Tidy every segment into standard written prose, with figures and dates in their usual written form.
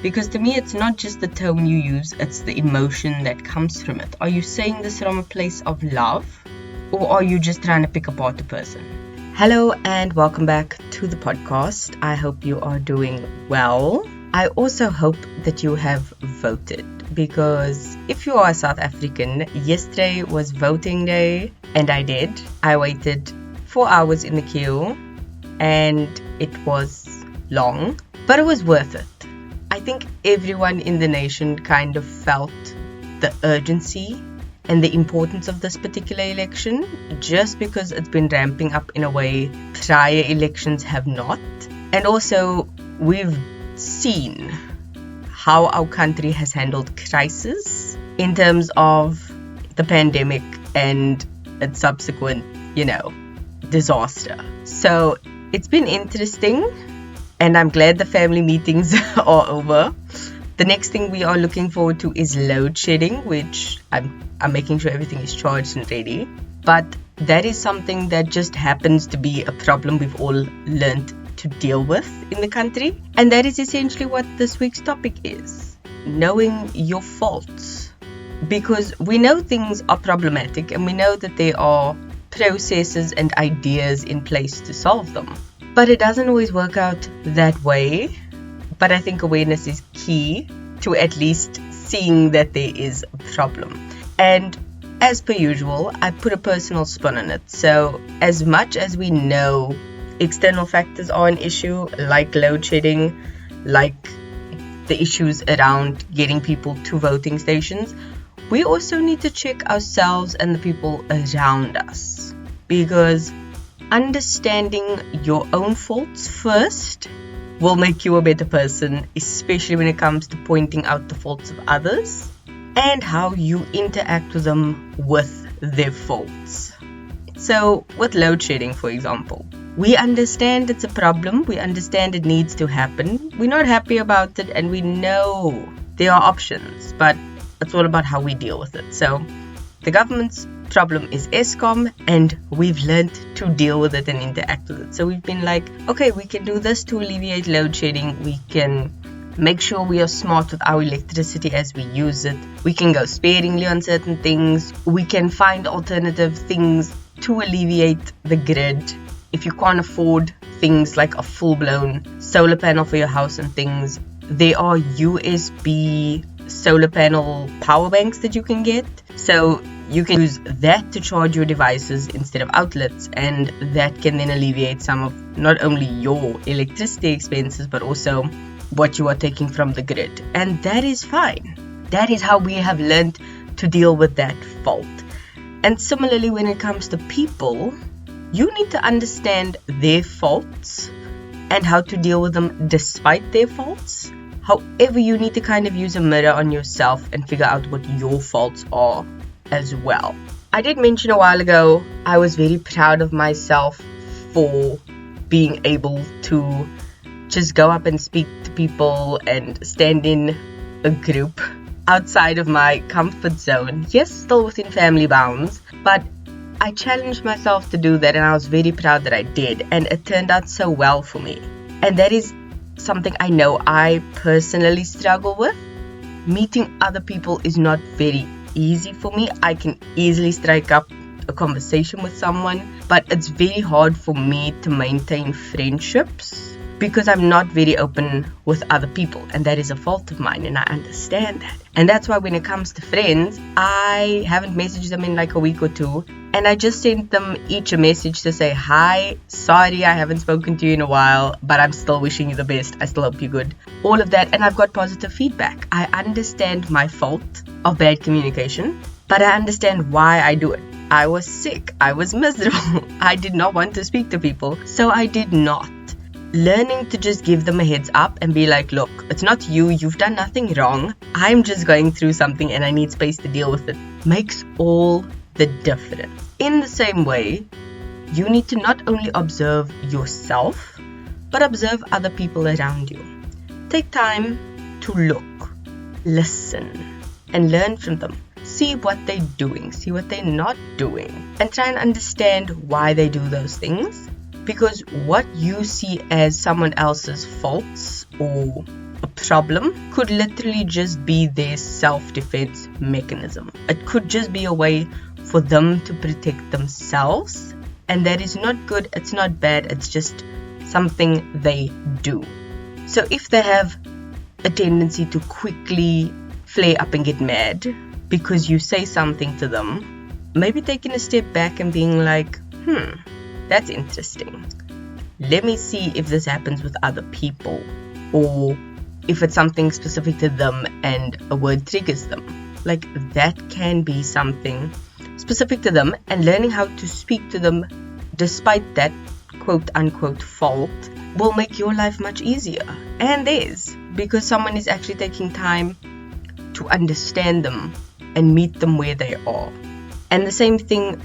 Because to me, it's not just the tone you use, it's the emotion that comes from it. Are you saying this from a place of love, or are you just trying to pick apart the person? Hello and welcome back to the podcast. I hope you are doing well. I also hope that you have voted, because if you are South African, yesterday was voting day and I did. I waited 4 hours in the queue and it was long, but it was worth it. I think everyone in the nation kind of felt the urgency and the importance of this particular election, just because it's been ramping up in a way prior elections have not. And also, we've seen how our country has handled crisis in terms of the pandemic and its subsequent, disaster. So it's been interesting, and I'm glad the family meetings are over. The next thing we are looking forward to is load shedding, which I'm making sure everything is charged and ready. But that is something that just happens to be a problem we've all learned to deal with in the country. And that is essentially what this week's topic is: knowing your faults. Because we know things are problematic and we know that there are processes and ideas in place to solve them. But it doesn't always work out that way. But I think awareness is key to at least seeing that there is a problem. And as per usual, I put a personal spin on it. So as much as we know external factors are an issue, like load shedding, like the issues around getting people to voting stations, we also need to check ourselves and the people around us. Because understanding your own faults first will make you a better person, especially when it comes to pointing out the faults of others and how you interact with them with their faults. So with load shedding, for example, we understand it's a problem, we understand it needs to happen, we're not happy about it, and we know there are options, but it's all about how we deal with it. So the government's problem is Eskom, and we've learned to deal with it and interact with it. So we've been like, okay, we can do this to alleviate load shedding. We can make sure we are smart with our electricity as we use it. We can go sparingly on certain things. We can find alternative things to alleviate the grid. If you can't afford things like a full-blown solar panel for your house and things, there are USB solar panel power banks that you can get. So you can use that to charge your devices instead of outlets, and that can then alleviate some of not only your electricity expenses but also what you are taking from the grid. And that is fine. That is how we have learned to deal with that fault. And similarly, when it comes to people, you need to understand their faults and how to deal with them despite their faults. However, you need to kind of use a mirror on yourself and figure out what your faults are as well. I did mention a while ago, I was very proud of myself for being able to just go up and speak to people and stand in a group outside of my comfort zone. Yes, still within family bounds, but I challenged myself to do that, and I was very proud that I did, and it turned out so well for me. And that is something I know I personally struggle with. Meeting other people is not very easy for me. I can easily strike up a conversation with someone, but it's very hard for me to maintain friendships because I'm not very open with other people, and that is a fault of mine, and I understand that. And that's why when it comes to friends, I haven't messaged them in like a week or two, and I just sent them each a message to say, hi, sorry I haven't spoken to you in a while, but I'm still wishing you the best, I still hope you're good. All of that, and I've got positive feedback. I understand my fault of bad communication, but I understand why I do it. I was sick, I was miserable, I did not want to speak to people, so I did not. Learning to just give them a heads up and be like, look, it's not you, you've done nothing wrong, I'm just going through something and I need space to deal with it, makes all the difference. In the same way, you need to not only observe yourself, but observe other people around you. Take time to look, listen, and learn from them. See what they're doing, see what they're not doing, and try and understand why they do those things. Because what you see as someone else's faults or a problem could literally just be their self-defense mechanism. It could just be a way for them to protect themselves, and that is not good, it's not bad, it's just something they do. So if they have a tendency to quickly flare up and get mad because you say something to them, maybe taking a step back and being like, that's interesting. Let me see if this happens with other people, or if it's something specific to them and a word triggers them. Like, that can be something specific to them, and learning how to speak to them despite that quote unquote fault will make your life much easier. And theirs, because someone is actually taking time to understand them and meet them where they are. And the same thing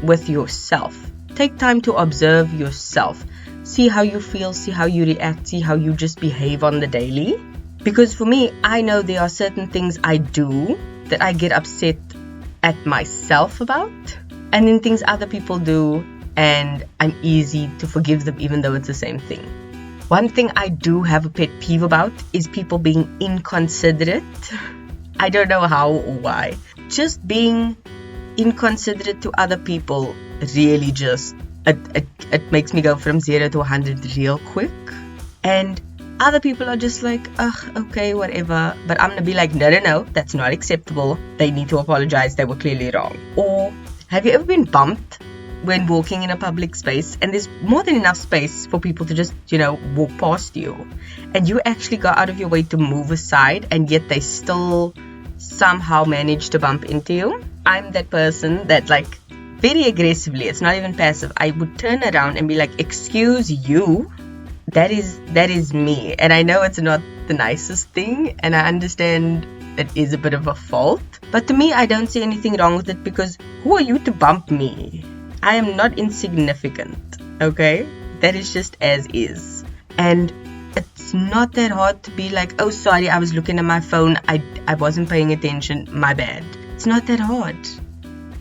with yourself. Take time to observe yourself. See how you feel, see how you react, see how you just behave on the daily. Because for me, I know there are certain things I do that I get upset at myself about, and then things other people do, and I'm easy to forgive them even though it's the same thing. One thing I do have a pet peeve about is people being inconsiderate. I don't know how or why. Just being inconsiderate to other people really just it makes me go from 0 to 100 real quick. And other people are just like, okay, whatever. But I'm gonna be like, no, that's not acceptable. They need to apologize, they were clearly wrong. Or have you ever been bumped when walking in a public space and there's more than enough space for people to just, walk past you, and you actually go out of your way to move aside, and yet they still somehow manage to bump into you? I'm that person that, like, very aggressively, it's not even passive, I would turn around and be like, excuse you. That is me. And I know it's not the nicest thing, and I understand it is a bit of a fault, but to me, I don't see anything wrong with it, because who are you to bump me? I am not insignificant, okay? That is just as is. And it's not that hard to be like, oh, sorry, I was looking at my phone, I wasn't paying attention, my bad. It's not that hard.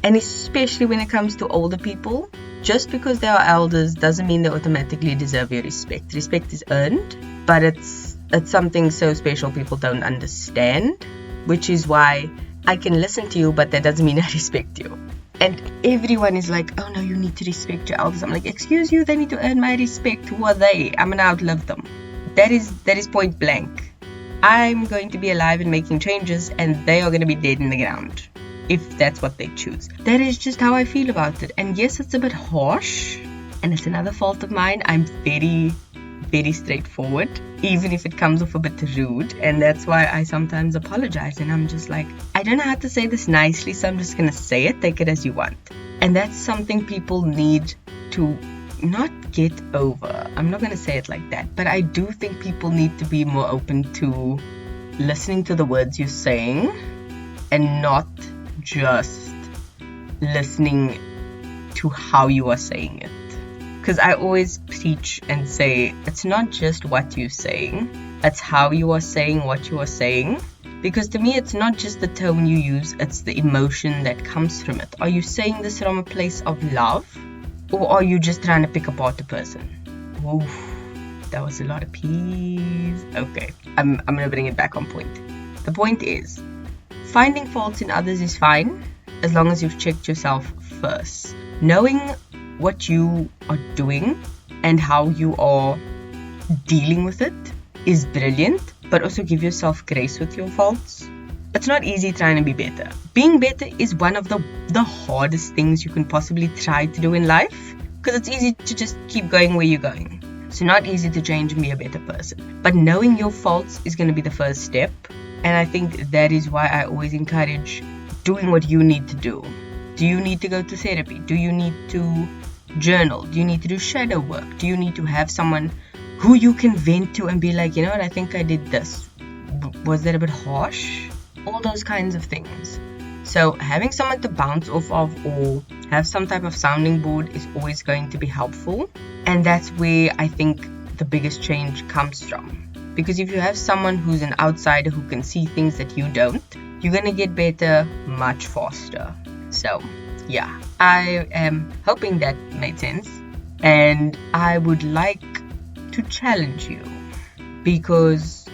And especially when it comes to older people, just because they are elders doesn't mean they automatically deserve your respect. Respect is earned, but it's something so special people don't understand, which is why I can listen to you, but that doesn't mean I respect you. And everyone is like, oh no, you need to respect your elders. I'm like, excuse you, they need to earn my respect. Who are they? I'm gonna outlive them. That is point blank. I'm going to be alive and making changes, and they are going to be dead in the ground, if that's what they choose. That is just how I feel about it. And yes, it's a bit harsh, and it's another fault of mine. I'm very, very straightforward, even if it comes off a bit rude, and that's why I sometimes apologize, and I'm just like, I don't know how to say this nicely, so I'm just gonna say it, take it as you want. And that's something people need to not get over. I'm not gonna say it like that, but I do think people need to be more open to listening to the words you're saying and not just listening to how you are saying it. Because I always preach and say, it's not just what you're saying, it's how you are saying what you are saying. Because to me, it's not just the tone you use, it's the emotion that comes from it. Are you saying this from a place of love, or are you just trying to pick apart a person? Oof, that was a lot of peas. Okay, I'm going to bring it back on point. The point is, finding faults in others is fine, as long as you've checked yourself first. Knowing what you are doing and how you are dealing with it is brilliant, but also give yourself grace with your faults. It's not easy trying to be better. Being better is one of the hardest things you can possibly try to do in life, because it's easy to just keep going where you're going. It's not easy to change and be a better person. But knowing your faults is going to be the first step, and I think that is why I always encourage doing what you need to do. Do you need to go to therapy? Do you need to journal? Do you need to do shadow work? Do you need to have someone who you can vent to and be like, you know what, I think I did this. Was that a bit harsh? All those kinds of things. So having someone to bounce off of or have some type of sounding board is always going to be helpful. And that's where I think the biggest change comes from. Because if you have someone who's an outsider who can see things that you don't, you're going to get better much faster. So yeah, I am hoping that made sense. And I would like to challenge you, because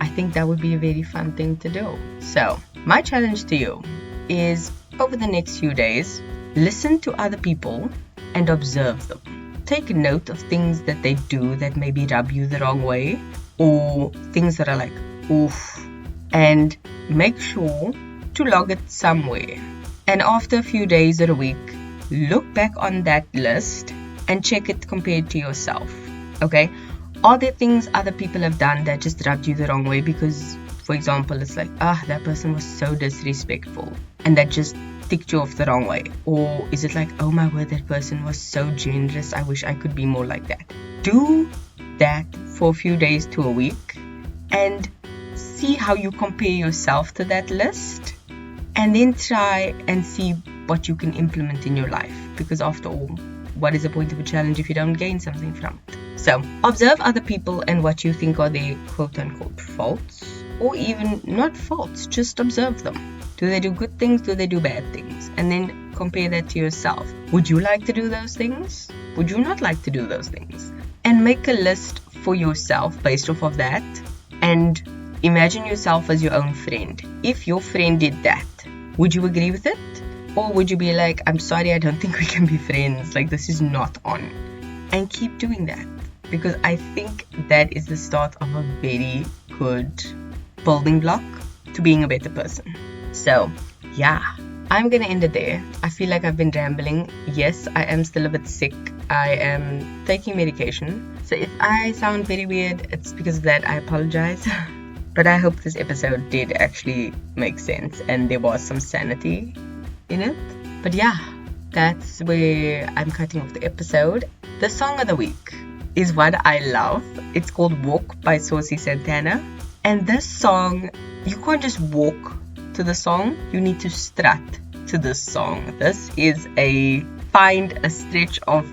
I think that would be a very fun thing to do. So, my challenge to you is over the next few days, listen to other people and observe them. Take note of things that they do that maybe rub you the wrong way, or things that are like, oof, and make sure to log it somewhere. And after a few days or a week, look back on that list and check it compared to yourself. Okay? Are there things other people have done that just rubbed you the wrong way? Because, for example, it's like, that person was so disrespectful, and that just ticked you off the wrong way. Or is it like, oh my word, that person was so generous, I wish I could be more like that. Do that for a few days to a week and see how you compare yourself to that list, and then try and see what you can implement in your life. Because after all, what is the point of a challenge if you don't gain something from it? So, observe other people and what you think are their quote-unquote faults, or even not faults, just observe them. Do they do good things? Do they do bad things? And then compare that to yourself. Would you like to do those things? Would you not like to do those things? And make a list for yourself based off of that, and imagine yourself as your own friend. If your friend did that, would you agree with it? Or would you be like, I'm sorry, I don't think we can be friends, like this is not on. And keep doing that, because I think that is the start of a very good building block to being a better person. So yeah, I'm gonna end it there. I feel like I've been rambling. Yes, I am still a bit sick. I am taking medication. So if I sound very weird, it's because of that. I apologize. But I hope this episode did actually make sense and there was some sanity in it. But yeah, that's where I'm cutting off the episode. The song of the week is one I love. It's called Walk by Saucy Santana. And this song, you can't just walk to the song, you need to strut to this song. This is find a stretch of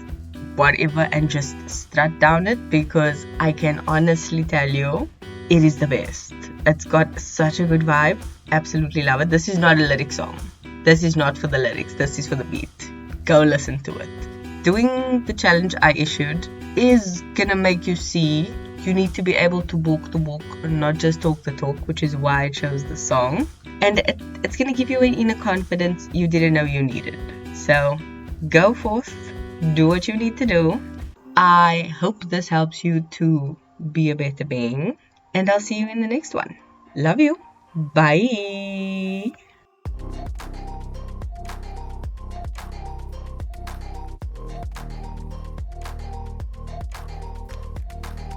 whatever and just strut down it, because I can honestly tell you, it is the best. It's got such a good vibe. Absolutely love it. This is not a lyric song. This is not for the lyrics. This is for the beat. Go listen to it. Doing the challenge I issued is gonna make you see you need to be able to walk the walk and not just talk the talk, which is why I chose the song. And it's gonna give you an inner confidence you didn't know you needed. So go forth, do what you need to do. I hope this helps you to be a better being, and I'll see you in the next one. Love you. Bye.